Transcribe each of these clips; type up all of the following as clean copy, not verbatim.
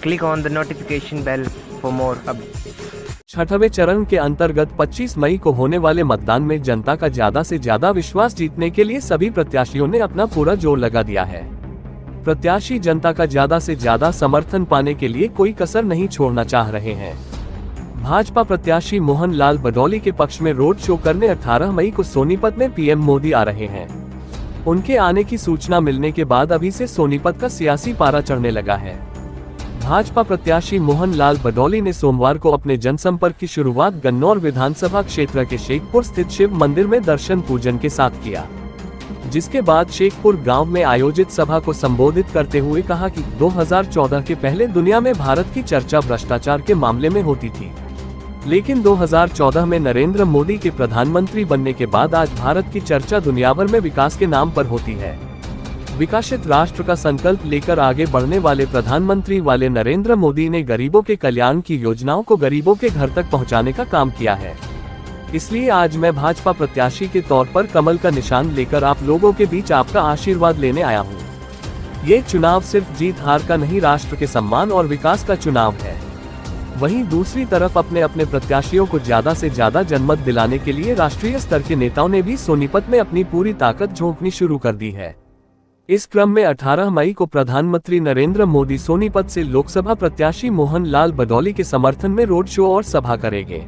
Click on the notification bell for more updates. छठवें चरण के अंतर्गत 25 मई को होने वाले मतदान में जनता का ज्यादा से ज्यादा विश्वास जीतने के लिए सभी प्रत्याशियों ने अपना पूरा जोर लगा दिया है। प्रत्याशी जनता का ज्यादा से ज्यादा समर्थन पाने के लिए कोई कसर नहीं छोड़ना चाह रहे हैं। भाजपा प्रत्याशी मोहन लाल बडौली के पक्ष में रोड शो करने 18 मई को सोनीपत में पीएम मोदी आ रहे हैं। उनके आने की सूचना मिलने के बाद अभी से सोनीपत का सियासी पारा चढ़ने लगा है। भाजपा प्रत्याशी मोहन लाल बडौली ने सोमवार को अपने जनसंपर्क की शुरुआत गन्नौर विधानसभा क्षेत्र के शेखपुर स्थित शिव मंदिर में दर्शन पूजन के साथ किया, जिसके बाद शेखपुर गांव में आयोजित सभा को संबोधित करते हुए कहा कि 2014 के पहले दुनिया में भारत की चर्चा भ्रष्टाचार के मामले में होती थी, लेकिन 2014 में नरेंद्र मोदी के प्रधानमंत्री बनने के बाद आज भारत की चर्चा दुनिया भर में विकास के नाम पर होती है। विकसित राष्ट्र का संकल्प लेकर आगे बढ़ने वाले प्रधानमंत्री वाले नरेंद्र मोदी ने गरीबों के कल्याण की योजनाओं को गरीबों के घर तक पहुंचाने का काम किया है। इसलिए आज मैं भाजपा प्रत्याशी के तौर पर कमल का निशान लेकर आप लोगों के बीच आपका आशीर्वाद लेने आया हूँ। ये चुनाव सिर्फ जीत हार का नहीं, राष्ट्र के सम्मान और विकास का चुनाव है। वहीं दूसरी तरफ अपने अपने प्रत्याशियों को ज्यादा से ज्यादा जनमत दिलाने के लिए राष्ट्रीय स्तर के नेताओं ने भी सोनीपत में अपनी पूरी ताकत झोंकनी शुरू कर दी है। इस क्रम में 18 मई को प्रधानमंत्री नरेंद्र मोदी सोनीपत से लोकसभा प्रत्याशी मोहन लाल बडौली के समर्थन में रोड शो और सभा करेंगे।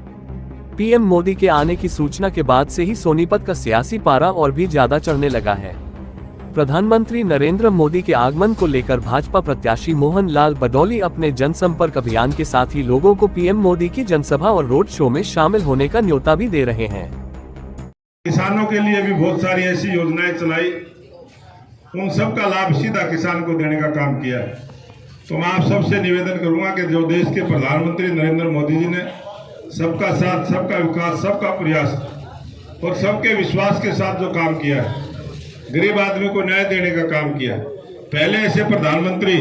पीएम मोदी के आने की सूचना के बाद से ही सोनीपत का सियासी पारा और भी ज्यादा चढ़ने लगा है। प्रधानमंत्री नरेंद्र मोदी के आगमन को लेकर भाजपा प्रत्याशी मोहन लाल बडौली अपने जनसंपर्क अभियान के साथ ही लोगों को पीएम मोदी की जनसभा और रोड शो में शामिल होने का न्योता भी दे रहे हैं। किसानों के लिए भी बहुत सारी ऐसी योजनाएं चलाई, उन सब का लाभ सीधा किसान को देने का काम किया है। तो मैं आप सबसे निवेदन करूंगा कि जो देश के प्रधानमंत्री नरेंद्र मोदी जी ने सबका साथ, सबका विकास, सबका प्रयास और सबके विश्वास के साथ जो काम किया है, गरीब आदमी को न्याय देने का काम किया। पहले ऐसे प्रधानमंत्री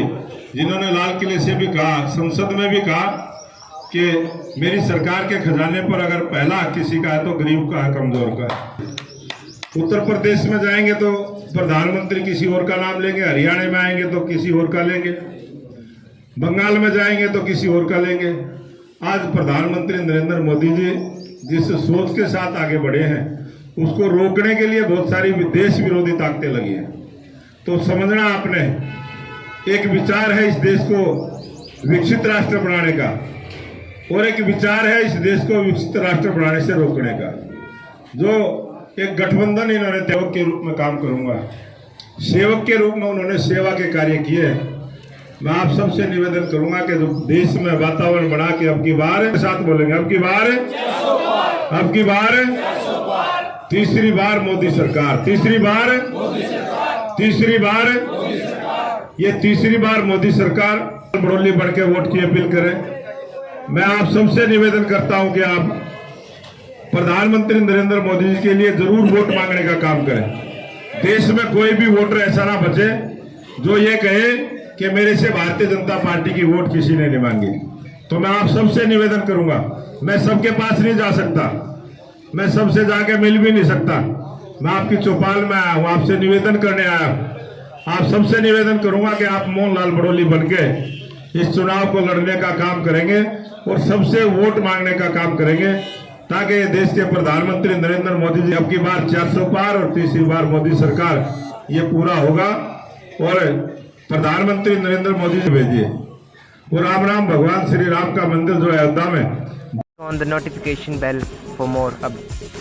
जिन्होंने लाल किले से भी कहा, संसद में भी कहा कि मेरी सरकार के खजाने पर अगर पहला हक किसी का है तो गरीब का है, कमजोर का है। उत्तर प्रदेश में जाएंगे तो प्रधानमंत्री किसी और का नाम लेंगे, हरियाणा में आएंगे तो किसी और का लेंगे, बंगाल में जाएंगे तो किसी और का लेंगे। आज प्रधानमंत्री नरेंद्र मोदी जी जिस सोच के साथ आगे बढ़े हैं, उसको रोकने के लिए बहुत सारी देश विरोधी ताकतें लगी हैं। तो समझना आपने, एक विचार है इस देश को विकसित राष्ट्र बनाने का और एक विचार है इस देश को विकसित राष्ट्र बनाने से रोकने का। जो एक गठबंधन इन्होंने सेवक के रूप में काम करूंगा, सेवक के रूप में उन्होंने सेवा के कार्य किए। मैं आप सबसे निवेदन करूंगा कि जो देश में वातावरण बना के अब की बार साथ बोलेंगे, अब की बार तीसरी बार मोदी सरकार, तीसरी बार ये तीसरी बार मोदी सरकार। बडौली बढ़ के वोट की अपील करें। मैं आप सबसे निवेदन करता हूं कि आप प्रधानमंत्री नरेंद्र मोदी जी के लिए जरूर वोट मांगने का काम करें। देश में कोई भी वोटर ऐसा ना बचे जो ये कहे कि मेरे से भारतीय जनता पार्टी की वोट किसी ने नहीं मांगी। तो मैं आप सबसे निवेदन करूंगा, मैं सबके पास नहीं जा सकता, मैं सबसे जाके मिल भी नहीं सकता, मैं आपकी चौपाल में आया हूं, आपसे निवेदन करने आया हूं। आप सबसे निवेदन करूंगा कि आप मोहन लाल बडौली बनके इस चुनाव को लड़ने का काम करेंगे और सबसे वोट मांगने का काम करेंगे, ताकि देश के प्रधानमंत्री नरेंद्र मोदी जी अब की बार 400 पार और तीसरी बार मोदी सरकार, ये पूरा होगा। और प्रधानमंत्री नरेंद्र मोदी जी भेजिए और राम भगवान श्री राम का मंदिर जो है अयोध्या में। On the notification bell for more updates.